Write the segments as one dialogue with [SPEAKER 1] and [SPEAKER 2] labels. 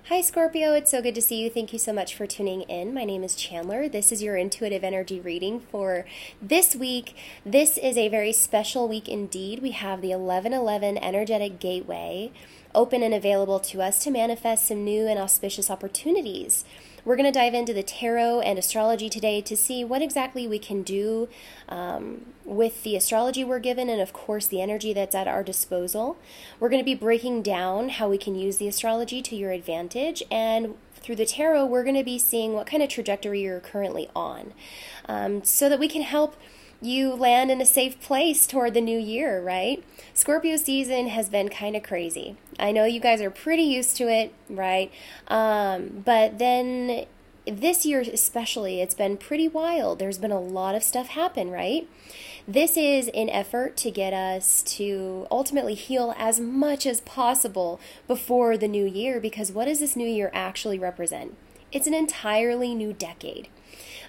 [SPEAKER 1] Hi Scorpio, it's so good to see you. Thank you so much for tuning in. My name is Chandler. This is your intuitive energy reading for this week. This is a very special week indeed. We have the 1111 energetic gateway open and available to us to manifest some new and auspicious opportunities. We're going to dive into the tarot and astrology today to see what exactly we can do with the astrology we're given and, of course, the energy that's at our disposal. We're going to be breaking down how we can use the astrology to your advantage, and through the tarot, we're going to be seeing what kind of trajectory you're currently on so that we can help you land in a safe place toward the new year, right? Scorpio season has been kind of crazy. I know you guys are pretty used to it, right? But then this year especially, it's been pretty wild. There's been a lot of stuff happen, right? This is an effort to get us to ultimately heal as much as possible before the new year, because what does this new year actually represent? It's an entirely new decade.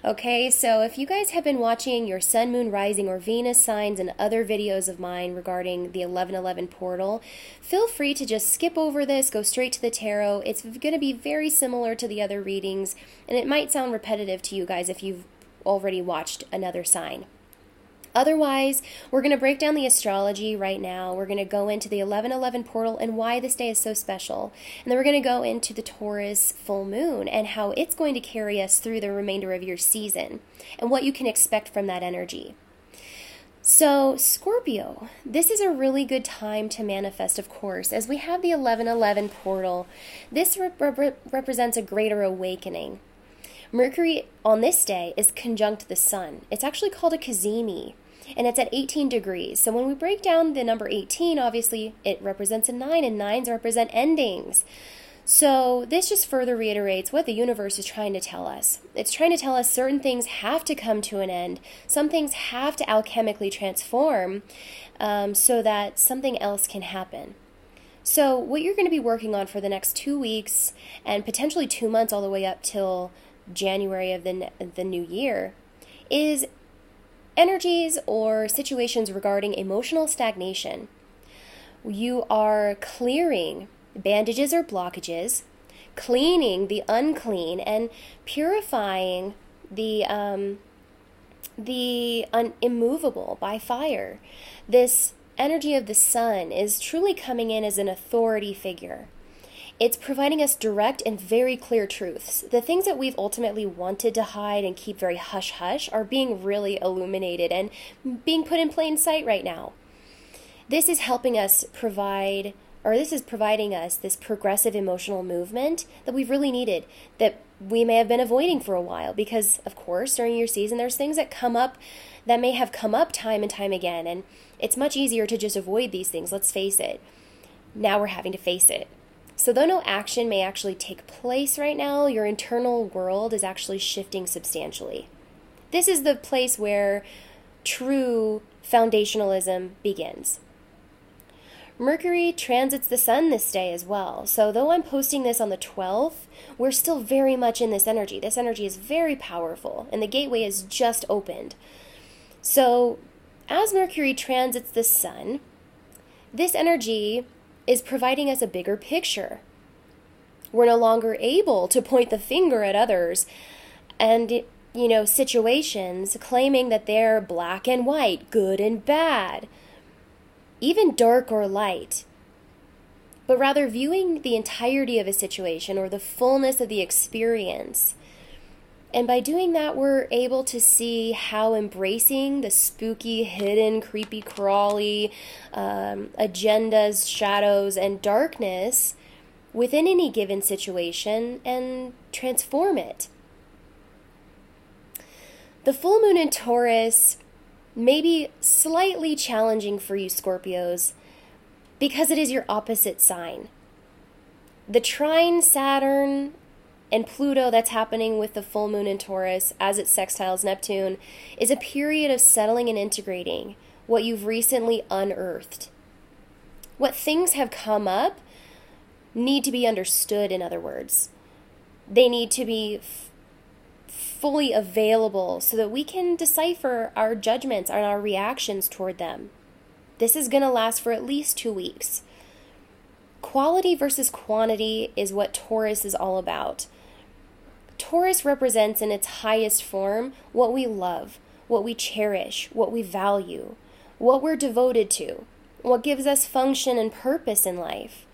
[SPEAKER 1] Okay, so if you guys have been watching your Sun, Moon, Rising, or Venus signs and other videos of mine regarding the 1111 portal, feel free to just skip over this, go straight to the tarot. It's going to be very similar to the other readings, and it might sound repetitive to you guys if you've already watched another sign. Otherwise, we're going to break down the astrology right now. We're going to go into the 1111 portal and why this day is so special. And then we're going to go into the Taurus full moon and how it's going to carry us through the remainder of your season and what you can expect from that energy. So, Scorpio, this is a really good time to manifest, of course. As we have the 1111 portal, this represents a greater awakening. Mercury on this day is conjunct the sun. It's actually called a cazimi, and it's at 18 degrees. So when we break down the number 18, obviously it represents a 9, and 9s represent endings. So this just further reiterates what the universe is trying to tell us. It's trying to tell us certain things have to come to an end. Some things have to alchemically transform so that something else can happen. So what you're going to be working on for the next 2 weeks and potentially 2 months all the way up till January of the new year is energies or situations regarding emotional stagnation. You are clearing bandages or blockages, cleaning the unclean, and purifying the immovable by fire. This energy of the sun is truly coming in as an authority figure. It's providing us direct and very clear truths. The things that we've ultimately wanted to hide and keep very hush-hush are being really illuminated and being put in plain sight right now. This is helping us providing us this progressive emotional movement that we've really needed, that we may have been avoiding for a while, because, of course, during your season, there's things that come up that may have come up time and time again, and it's much easier to just avoid these things, let's face it. Now we're having to face it. So though no action may actually take place right now, your internal world is actually shifting substantially. This is the place where true foundationalism begins. Mercury transits the sun this day as well. So though I'm posting this on the 12th, we're still very much in this energy. This energy is very powerful, and the gateway is just opened. So as Mercury transits the sun, this energy is providing us a bigger picture. We're no longer able to point the finger at others and, situations claiming that they're black and white, good and bad, even dark or light, but rather viewing the entirety of a situation or the fullness of the experience. And by doing that, we're able to see how embracing the spooky, hidden, creepy, crawly agendas, shadows, and darkness within any given situation and transform it. The full moon in Taurus may be slightly challenging for you Scorpios because it is your opposite sign. The trine Saturn and Pluto that's happening with the full moon in Taurus as it sextiles Neptune is a period of settling and integrating what you've recently unearthed. What things have come up need to be understood, in other words. They need to be fully available so that we can decipher our judgments and our reactions toward them. This is going to last for at least 2 weeks. Quality versus quantity is what Taurus is all about. Taurus represents in its highest form what we love, what we cherish, what we value, what we're devoted to, what gives us function and purpose in life.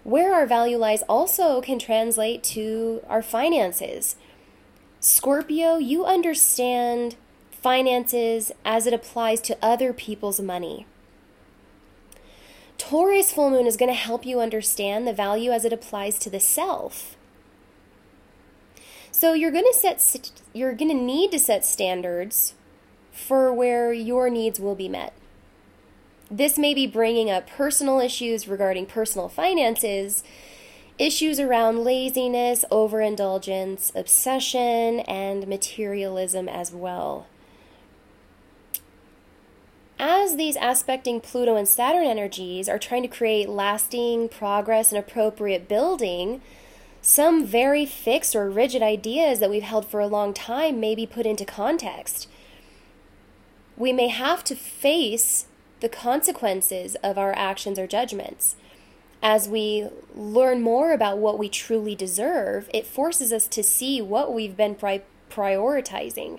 [SPEAKER 1] Where our value lies also can translate to our finances. Scorpio, you understand finances as it applies to other people's money. Taurus full moon is going to help you understand the value as it applies to the self. So you're going to need to set standards for where your needs will be met. This may be bringing up personal issues regarding personal finances, issues around laziness, overindulgence, obsession, and materialism as well. As these aspecting Pluto and Saturn energies are trying to create lasting progress and appropriate building, some very fixed or rigid ideas that we've held for a long time may be put into context. We may have to face the consequences of our actions or judgments. As we learn more about what we truly deserve, it forces us to see what we've been prioritizing.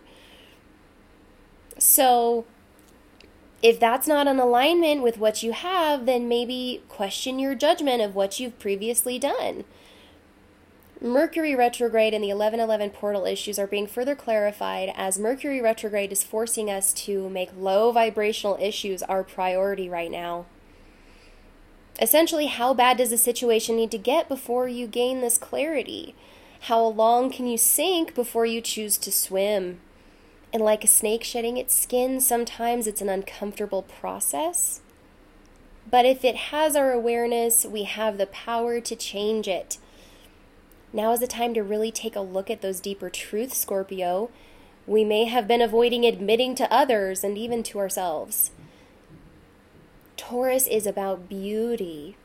[SPEAKER 1] So, if that's not in alignment with what you have, then maybe question your judgment of what you've previously done. Mercury retrograde and the 11:11 portal issues are being further clarified as Mercury retrograde is forcing us to make low vibrational issues our priority right now. Essentially, how bad does the situation need to get before you gain this clarity? How long can you sink before you choose to swim? And like a snake shedding its skin, sometimes it's an uncomfortable process. But if it has our awareness, we have the power to change it. Now is the time to really take a look at those deeper truths, Scorpio. We may have been avoiding admitting to others and even to ourselves. Taurus is about beauty.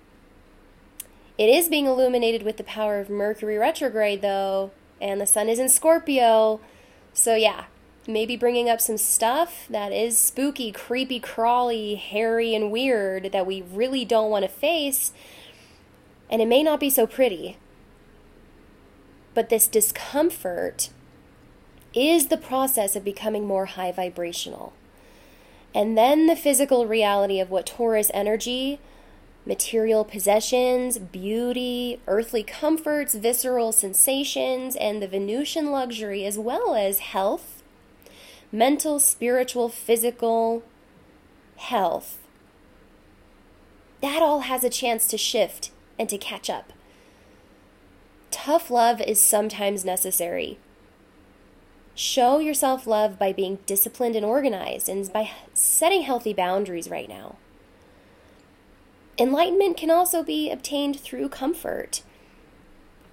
[SPEAKER 1] It is being illuminated with the power of Mercury retrograde, though, and the sun is in Scorpio. So yeah, maybe bringing up some stuff that is spooky, creepy, crawly, hairy, and weird that we really don't want to face, and it may not be so pretty. But this discomfort is the process of becoming more high vibrational. And then the physical reality of what Taurus energy, material possessions, beauty, earthly comforts, visceral sensations, and the Venusian luxury, as well as health, mental, spiritual, physical health. That all has a chance to shift and to catch up. Tough love is sometimes necessary. Show yourself love by being disciplined and organized and by setting healthy boundaries right now. Enlightenment can also be obtained through comfort.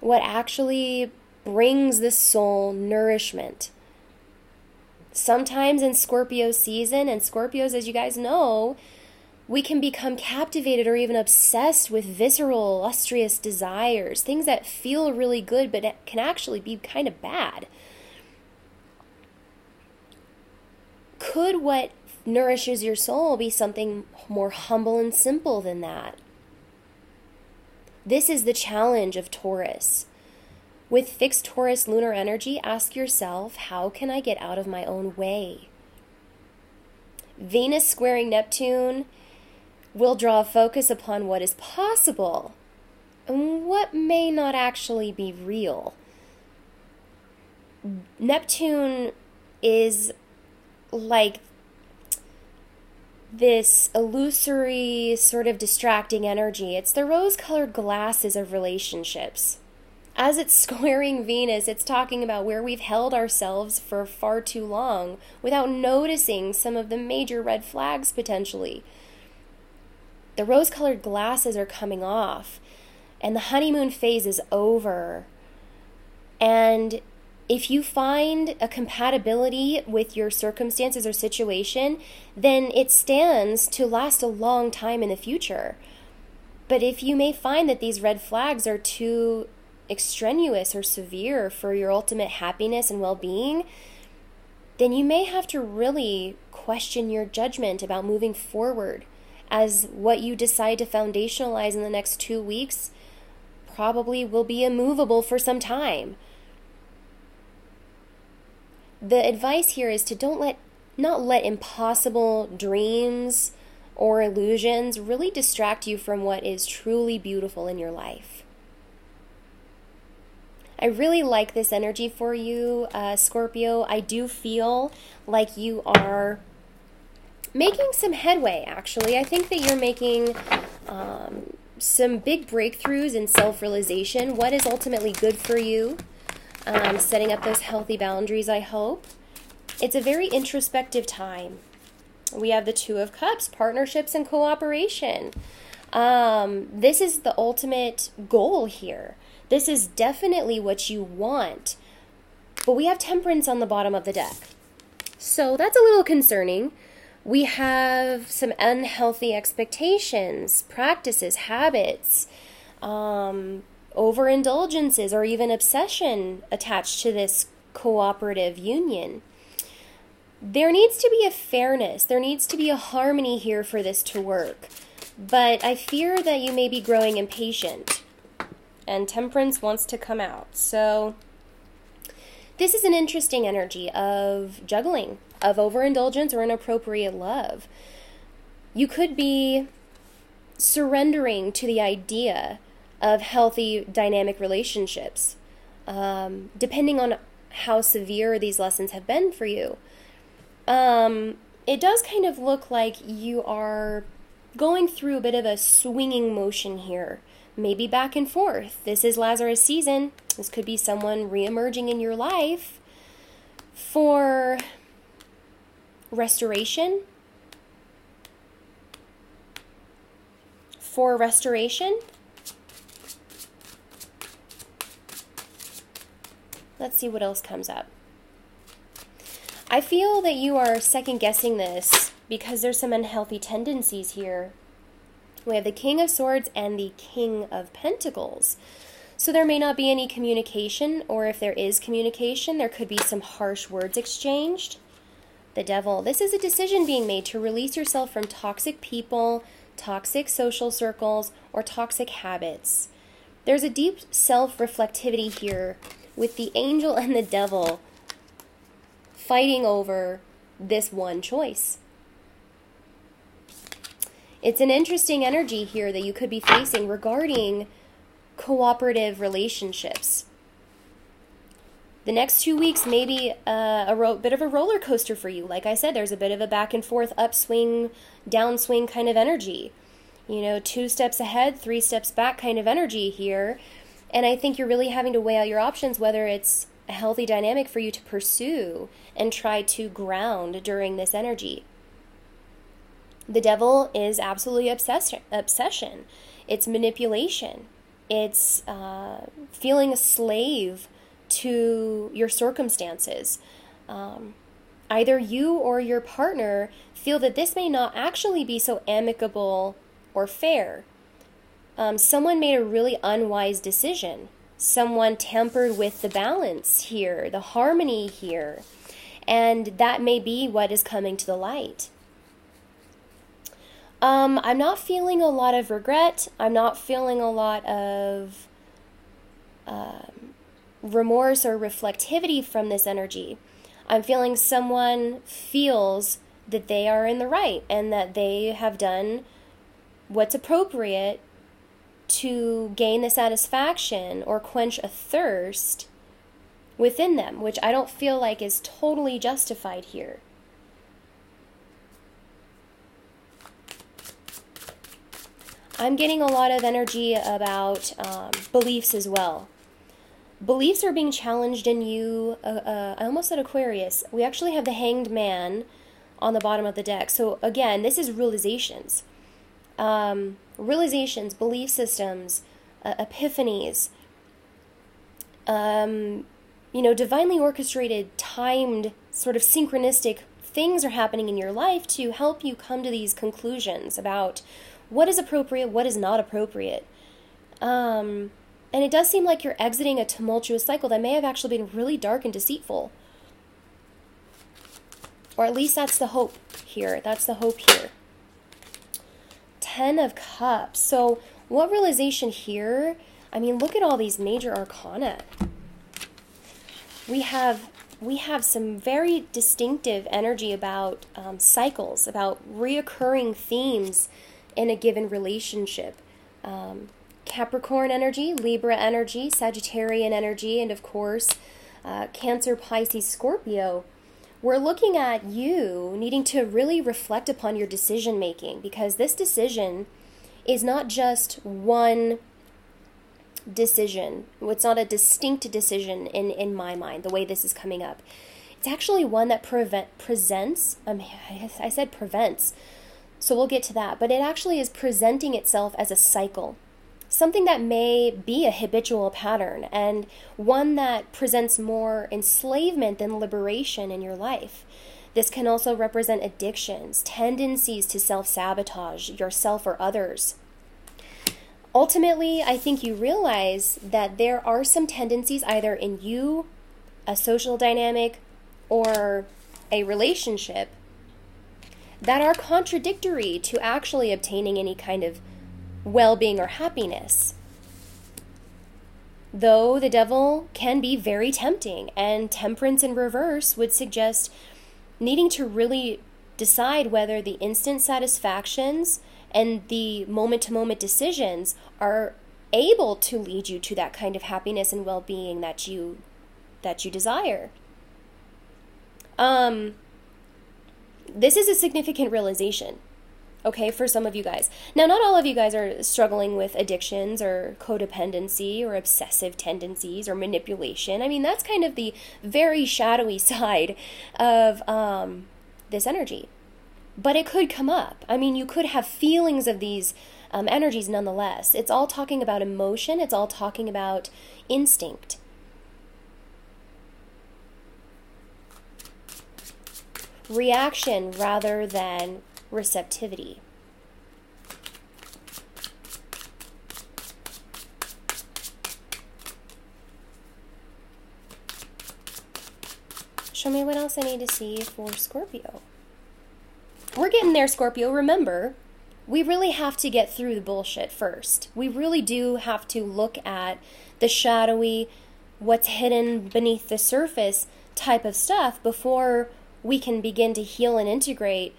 [SPEAKER 1] What actually brings the soul nourishment. Sometimes in Scorpio season, and Scorpios, as you guys know, we can become captivated or even obsessed with visceral, lustrous desires, things that feel really good but can actually be kind of bad. Could what nourishes your soul be something more humble and simple than that? This is the challenge of Taurus. With fixed Taurus lunar energy, ask yourself, how can I get out of my own way? Venus squaring Neptune will draw a focus upon what is possible and what may not actually be real. Neptune is like this illusory, sort of distracting energy. It's the rose-colored glasses of relationships. As it's squaring Venus, it's talking about where we've held ourselves for far too long without noticing some of the major red flags potentially. The rose-colored glasses are coming off, and the honeymoon phase is over. And if you find a compatibility with your circumstances or situation, then it stands to last a long time in the future. But if you may find that these red flags are too extraneous or severe for your ultimate happiness and well-being, then you may have to really question your judgment about moving forward as what you decide to foundationalize in the next 2 weeks probably will be immovable for some time. The advice here is to not let impossible dreams or illusions really distract you from what is truly beautiful in your life. I really like this energy for you, Scorpio. I do feel like you are making some headway, actually. I think that you're making some big breakthroughs in self-realization, what is ultimately good for you, setting up those healthy boundaries, I hope. It's a very introspective time. We have the Two of Cups, partnerships and cooperation. This is the ultimate goal here. This is definitely what you want. But we have Temperance on the bottom of the deck. So that's a little concerning. We have some unhealthy expectations, practices, habits, overindulgences, or even obsession attached to this cooperative union. There needs to be a fairness. There needs to be a harmony here for this to work. But I fear that you may be growing impatient, and Temperance wants to come out. So this is an interesting energy of juggling, of overindulgence or inappropriate love. You could be surrendering to the idea of healthy dynamic relationships, depending on how severe these lessons have been for you. It does kind of look like you are going through a bit of a swinging motion here, maybe back and forth. This is Lazarus season. This could be someone reemerging in your life for restoration. For restoration. Let's see what else comes up. I feel that you are second-guessing this because there's some unhealthy tendencies here. We have the King of Swords and the King of Pentacles. So there may not be any communication, or if there is communication, there could be some harsh words exchanged. The Devil. This is a decision being made to release yourself from toxic people, toxic social circles, or toxic habits. There's a deep self-reflectivity here with the Angel and the Devil fighting over this one choice. It's an interesting energy here that you could be facing regarding cooperative relationships. The next 2 weeks may be a bit of a roller coaster for you. Like I said, there's a bit of a back and forth, upswing, downswing kind of energy. 2 steps ahead, 3 steps back kind of energy here. And I think you're really having to weigh out your options, whether it's a healthy dynamic for you to pursue and try to ground during this energy. The Devil is absolutely obsession. It's manipulation. It's feeling a slave to your circumstances. Either you or your partner feel that this may not actually be so amicable or fair. Someone made a really unwise decision. Someone tampered with the balance here, the harmony here. And that may be what is coming to the light. I'm not feeling a lot of regret. I'm not feeling a lot of remorse or reflectivity from this energy. I'm feeling someone feels that they are in the right and that they have done what's appropriate to gain the satisfaction or quench a thirst within them, which I don't feel like is totally justified here. I'm getting a lot of energy about beliefs as well. Beliefs are being challenged in you. I almost said Aquarius. We actually have the Hanged Man on the bottom of the deck. So again, this is realizations. Realizations, belief systems, epiphanies. Divinely orchestrated, timed, sort of synchronistic things are happening in your life to help you come to these conclusions about what is appropriate, what is not appropriate. And it does seem like you're exiting a tumultuous cycle that may have actually been really dark and deceitful. Or at least that's the hope here. That's the hope here. Ten of Cups. So what realization here? I mean, look at all these major arcana. We have some very distinctive energy about cycles, about reoccurring themes in a given relationship. Capricorn energy, Libra energy, Sagittarian energy, and of course, Cancer, Pisces, Scorpio. We're looking at you needing to really reflect upon your decision making, because this decision is not just one decision. It's not a distinct decision in my mind, the way this is coming up. It's actually one that presents, I said prevents, so we'll get to that, but it actually is presenting itself as a cycle. Something that may be a habitual pattern, and one that presents more enslavement than liberation in your life. This can also represent addictions, tendencies to self-sabotage yourself or others. Ultimately, I think you realize that there are some tendencies either in you, a social dynamic, or a relationship that are contradictory to actually obtaining any kind of well-being or happiness. Though the devil can be very tempting, and temperance in reverse would suggest needing to really decide whether the instant satisfactions and the moment-to-moment decisions are able to lead you to that kind of happiness and well-being that you desire. This is a significant realization, okay, for some of you guys. Now, not all of you guys are struggling with addictions or codependency or obsessive tendencies or manipulation. I mean, that's kind of the very shadowy side of this energy. But it could come up. I mean, you could have feelings of these energies nonetheless. It's all talking about emotion. It's all talking about instinct. Reaction rather than receptivity. Show me what else I need to see for Scorpio. We're getting there, Scorpio. Remember, we really have to get through the bullshit first. We really do have to look at the shadowy, what's hidden beneath the surface type of stuff before we can begin to heal and integrate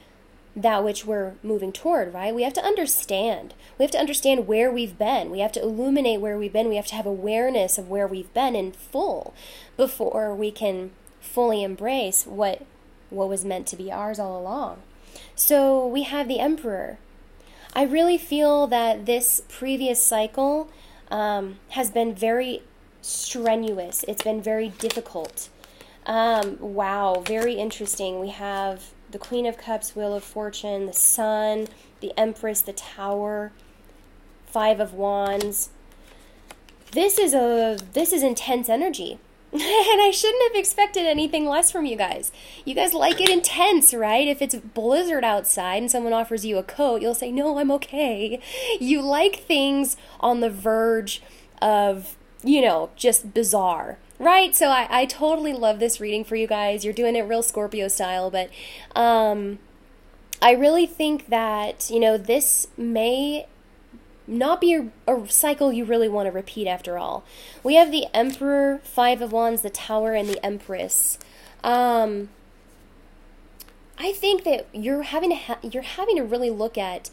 [SPEAKER 1] that which we're moving toward, right? We have to understand. We have to understand where we've been. We have to illuminate where we've been. We have to have awareness of where we've been in full before we can fully embrace what was meant to be ours all along. So we have the Emperor. I really feel that this previous cycle has been very strenuous. It's been very difficult. Wow, very interesting. We have the Queen of Cups, Wheel of Fortune, the Sun, the Empress, the Tower, Five of Wands. This is intense energy. And I shouldn't have expected anything less from you guys. You guys like it intense, right? If it's blizzard outside and someone offers you a coat, you'll say, no, I'm okay. You like things on the verge of, just bizarre, right? So I totally love this reading for you guys. You're doing it real Scorpio style, but I really think that, this may not be a cycle you really want to repeat after all. We have the Emperor, Five of Wands, the Tower, and the Empress. I think that you're having to really look at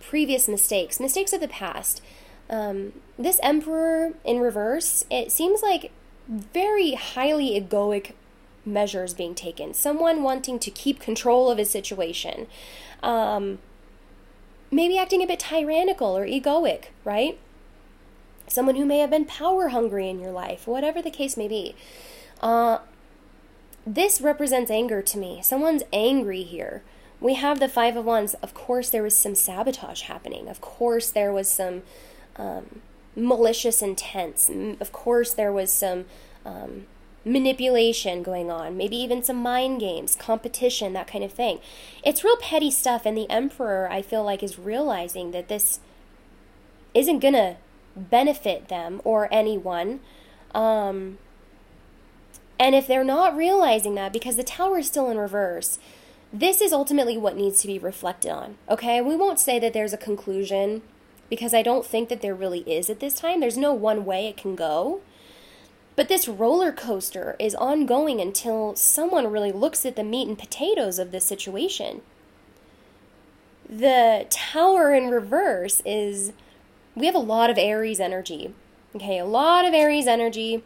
[SPEAKER 1] previous mistakes of the past. This Emperor in reverse, it seems like very highly egoic measures being taken. Someone wanting to keep control of his situation. Maybe acting a bit tyrannical or egoic, right? Someone who may have been power hungry in your life, whatever the case may be. This represents anger to me. Someone's angry here. We have the Five of Wands. Of course, there was some sabotage happening. Of course, there was some malicious intents. Of course, there was some manipulation going on, maybe even some mind games, competition, that kind of thing. It's real petty stuff, and the Emperor, I feel like, is realizing that this isn't gonna benefit them or anyone. And if they're not realizing that, because the Tower is still in reverse, this is ultimately what needs to be reflected on, okay? We won't say that there's a conclusion, because I don't think that there really is at this time. There's no one way it can go. But this roller coaster is ongoing until someone really looks at the meat and potatoes of this situation. The Tower in reverse is, we have a lot of Aries energy. Okay, a lot of Aries energy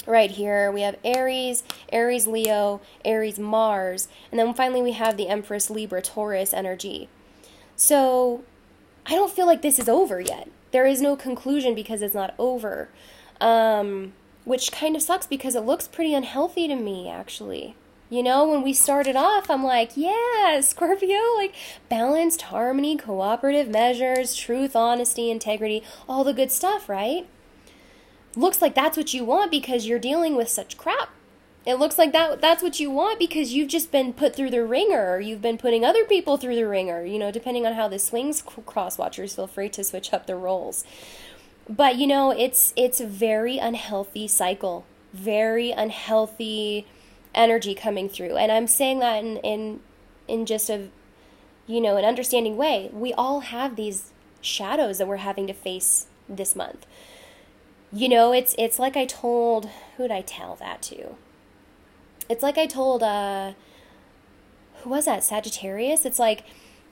[SPEAKER 1] right here. We have Aries, Aries Leo, Aries Mars, and then finally we have the Empress Libra Taurus energy. So I don't feel like this is over yet. There is no conclusion because it's not over. Which kind of sucks because it looks pretty unhealthy to me, actually. You know, when we started off, I'm like, yeah, Scorpio, like balanced, harmony, cooperative measures, truth, honesty, integrity, all the good stuff, right? Looks like that's what you want because you're dealing with such crap. It looks like that's what you want because you've just been put through the ringer, or you've been putting other people through the ringer, you know, depending on how this swings. Cross-watchers, feel free to switch up the roles. But, you know, it's a very unhealthy cycle, very unhealthy energy coming through. And I'm saying that in just a, you know, an understanding way. We all have these shadows that we're having to face this month. You know, it's like I told, who did I tell that to? It's like I told, who was that, Sagittarius? It's like,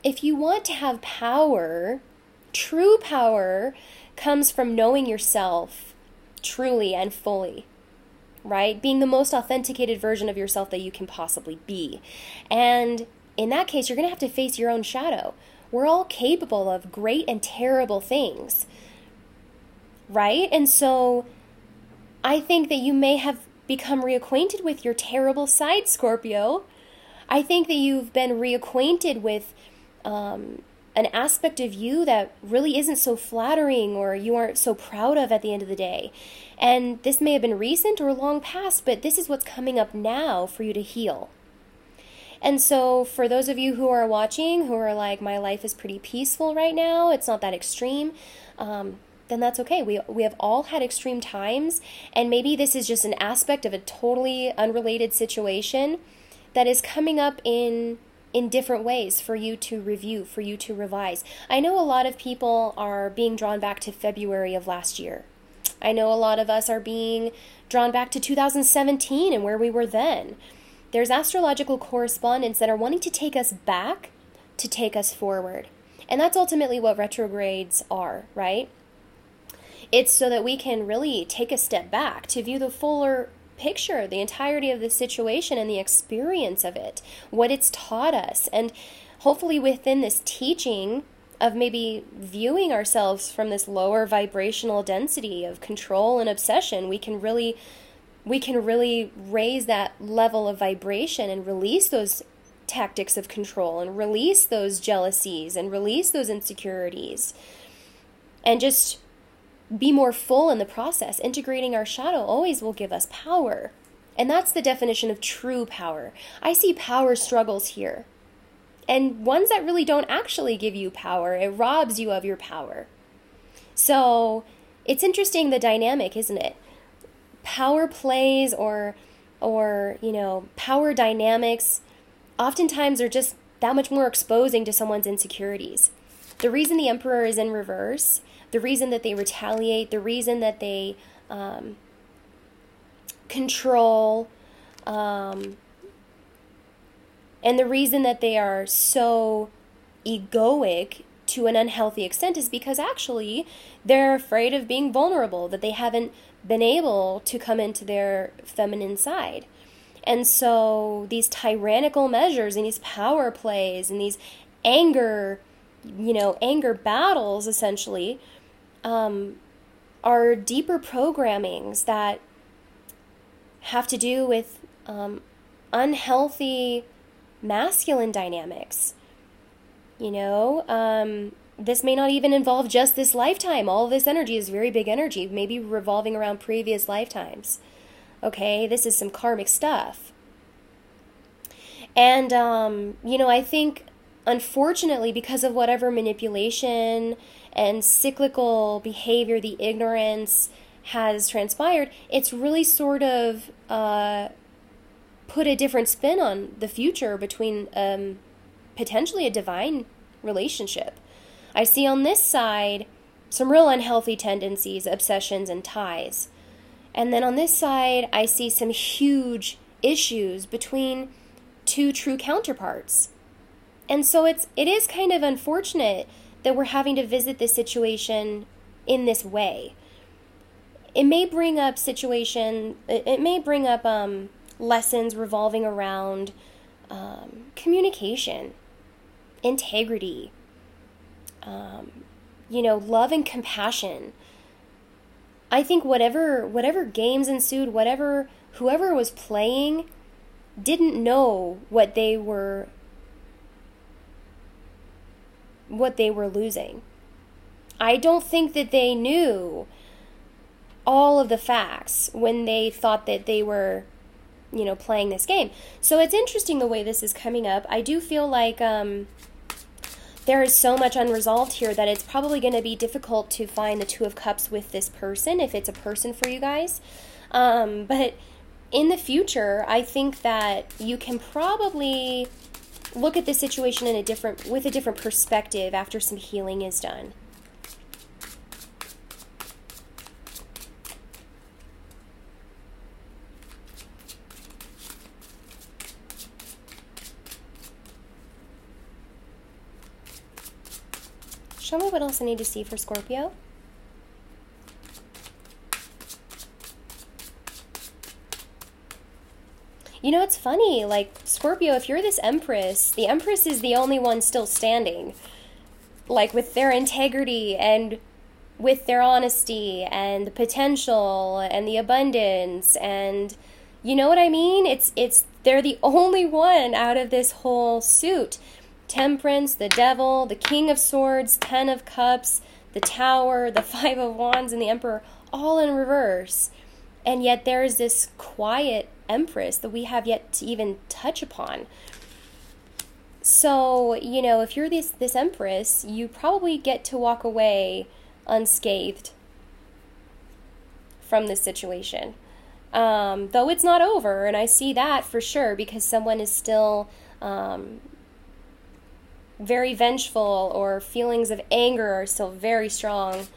[SPEAKER 1] if you want to have power, true power comes from knowing yourself truly and fully, right? Being the most authenticated version of yourself that you can possibly be. And in that case, you're going to have to face your own shadow. We're all capable of great and terrible things, right? And so I think that you may have become reacquainted with your terrible side, Scorpio. I think that you've been reacquainted with an aspect of you that really isn't so flattering or you aren't so proud of at the end of the day. And this may have been recent or long past, but this is what's coming up now for you to heal. And so for those of you who are watching, who are like, my life is pretty peaceful right now, it's not that extreme, then that's okay. We have all had extreme times, and maybe this is just an aspect of a totally unrelated situation that is coming up in different ways for you to review, for you to revise. I know a lot of people are being drawn back to February of last year. I know a lot of us are being drawn back to 2017 and where we were then. There's astrological correspondents that are wanting to take us back to take us forward. And that's ultimately what retrogrades are, right? It's so that we can really take a step back to view the fuller picture, the entirety of the situation and the experience of it, what it's taught us. And hopefully within this teaching of maybe viewing ourselves from this lower vibrational density of control and obsession, we can really raise that level of vibration and release those tactics of control and release those jealousies and release those insecurities and just be more full in the process. Integrating our shadow always will give us power. And that's the definition of true power. I see power struggles here. And ones that really don't actually give you power. It robs you of your power. So it's interesting, the dynamic, isn't it? Power plays or power dynamics oftentimes are just that much more exposing to someone's insecurities. The reason the Emperor is in reverse, the reason that they retaliate, the reason that they control, and the reason that they are so egoic to an unhealthy extent is because actually they're afraid of being vulnerable, that they haven't been able to come into their feminine side. And so these tyrannical measures and these power plays and these anger battles essentially are deeper programmings that have to do with unhealthy masculine dynamics. This may not even involve just this lifetime. All of this energy is very big energy, maybe revolving around previous lifetimes. Okay, this is some karmic stuff. And, I think, unfortunately, because of whatever manipulation and cyclical behavior, the ignorance has transpired, it's really sort of put a different spin on the future between potentially a divine relationship. I see on this side some real unhealthy tendencies, obsessions, and ties. And then on this side, I see some huge issues between two true counterparts. And so it is kind of unfortunate that we're having to visit this situation in this way. It may bring up lessons revolving around communication, integrity, love and compassion. I think whatever games ensued, whoever was playing didn't know what they were losing. I don't think that they knew all of the facts when they thought that they were, playing this game. So it's interesting the way this is coming up. I do feel like there is so much unresolved here that it's probably going to be difficult to find the Two of Cups with this person, if it's a person for you guys. But in the future, I think that you can probably look at the situation with a different perspective after some healing is done. Show me what else I need to see for Scorpio. It's funny, like, Scorpio, if you're this Empress, the Empress is the only one still standing. Like, with their integrity and with their honesty and the potential and the abundance and, you know what I mean? They're the only one out of this whole suit. Temperance, the Devil, the King of Swords, Ten of Cups, the Tower, the Five of Wands, and the Emperor, all in reverse. And yet there's this quiet Empress that we have yet to even touch upon. So, if you're this Empress, you probably get to walk away unscathed from this situation. Though it's not over, and I see that for sure, because someone is still very vengeful, or feelings of anger are still very strong.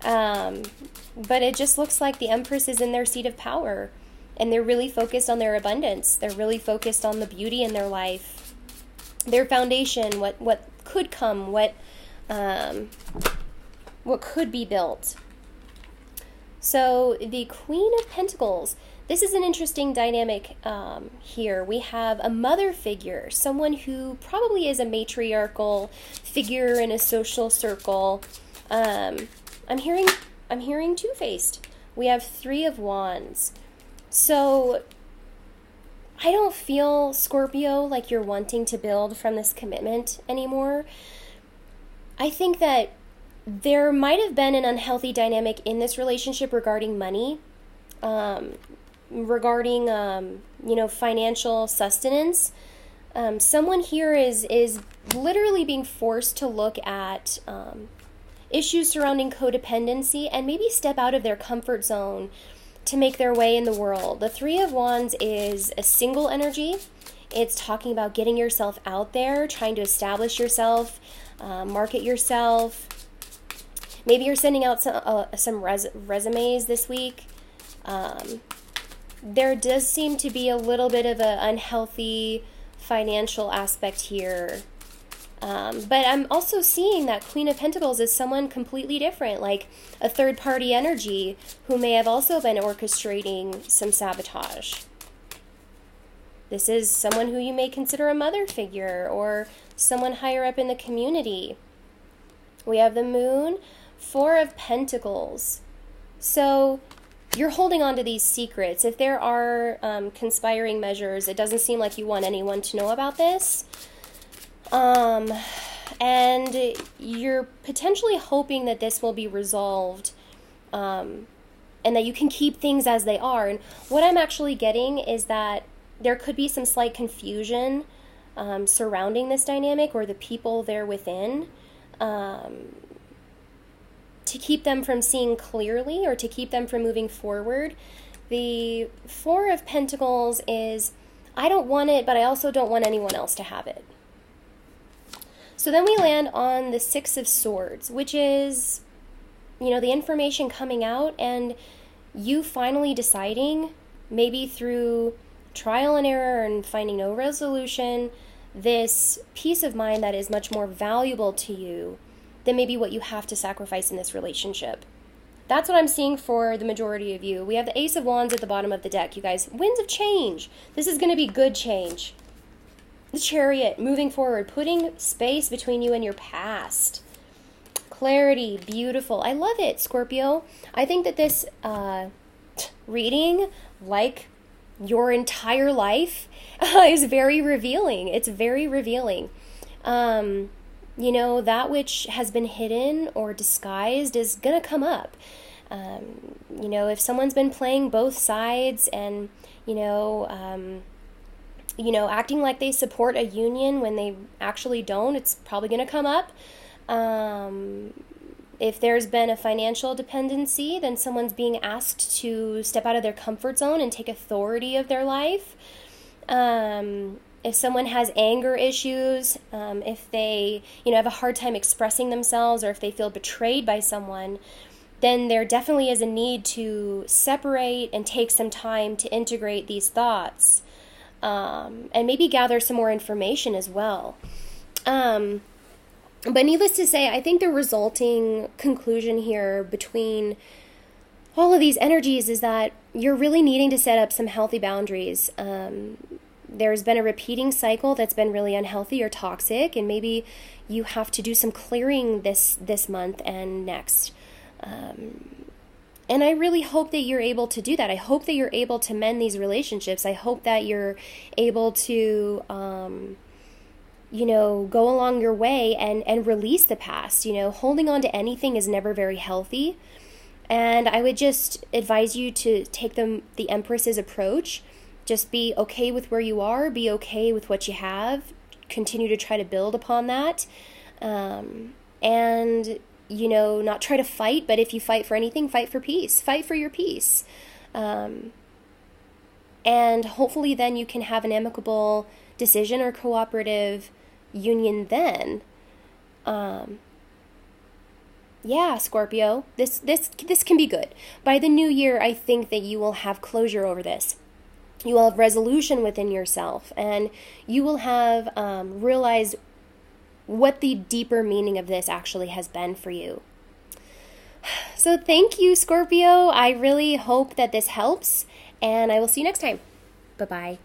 [SPEAKER 1] But it just looks like the Empress is in their seat of power, and they're really focused on their abundance. They're really focused on the beauty in their life, their foundation, what could come, what could be built. So the Queen of Pentacles, this is an interesting dynamic here. We have a mother figure, someone who probably is a matriarchal figure in a social circle. I'm hearing two-faced. We have Three of Wands. So I don't feel, Scorpio, like you're wanting to build from this commitment anymore. I think that there might have been an unhealthy dynamic in this relationship regarding money, regarding financial sustenance. Someone here is literally being forced to look at issues surrounding codependency and maybe step out of their comfort zone to make their way in the world. The Three of Wands is a single energy. It's talking about getting yourself out there, trying to establish yourself, market yourself. Maybe you're sending out some resumes this week. There does seem to be a little bit of an unhealthy financial aspect here. But I'm also seeing that Queen of Pentacles is someone completely different, like a third-party energy who may have also been orchestrating some sabotage. This is someone who you may consider a mother figure or someone higher up in the community. We have the Moon, Four of Pentacles. So you're holding on to these secrets. If there are conspiring measures, it doesn't seem like you want anyone to know about this. And you're potentially hoping that this will be resolved, and that you can keep things as they are. And what I'm actually getting is that there could be some slight confusion surrounding this dynamic or the people there within, to keep them from seeing clearly or to keep them from moving forward. The Four of Pentacles is I don't want it, but I also don't want anyone else to have it. So then we land on the Six of Swords, which is, the information coming out and you finally deciding, maybe through trial and error and finding no resolution, this peace of mind that is much more valuable to you than maybe what you have to sacrifice in this relationship. That's what I'm seeing for the majority of you. We have the Ace of Wands at the bottom of the deck, you guys. Winds of change. This is going to be good change. The Chariot, moving forward, putting space between you and your past. Clarity, beautiful. I love it, Scorpio. I think that this reading, like your entire life, is very revealing. It's very revealing. That which has been hidden or disguised is going to come up. If someone's been playing both sides and, acting like they support a union when they actually don't, it's probably going to come up. If there's been a financial dependency, then someone's being asked to step out of their comfort zone and take authority of their life. If someone has anger issues, if they, have a hard time expressing themselves, or if they feel betrayed by someone, then there definitely is a need to separate and take some time to integrate these thoughts, and maybe gather some more information as well. But needless to say, I think the resulting conclusion here between all of these energies is that you're really needing to set up some healthy boundaries. There's been a repeating cycle that's been really unhealthy or toxic, and maybe you have to do some clearing this month and next. And I really hope that you're able to do that. I hope that you're able to mend these relationships. I hope that you're able to, go along your way and release the past. Holding on to anything is never very healthy. And I would just advise you to take the Empress's approach. Just be okay with where you are, be okay with what you have, continue to try to build upon that, and, not try to fight, but if you fight for anything, fight for peace, fight for your peace. And hopefully then you can have an amicable decision or cooperative union then. Scorpio, this can be good. By the new year, I think that you will have closure over this. You will have resolution within yourself, and you will have realized what the deeper meaning of this actually has been for you. So thank you, Scorpio. I really hope that this helps, and I will see you next time. Bye-bye.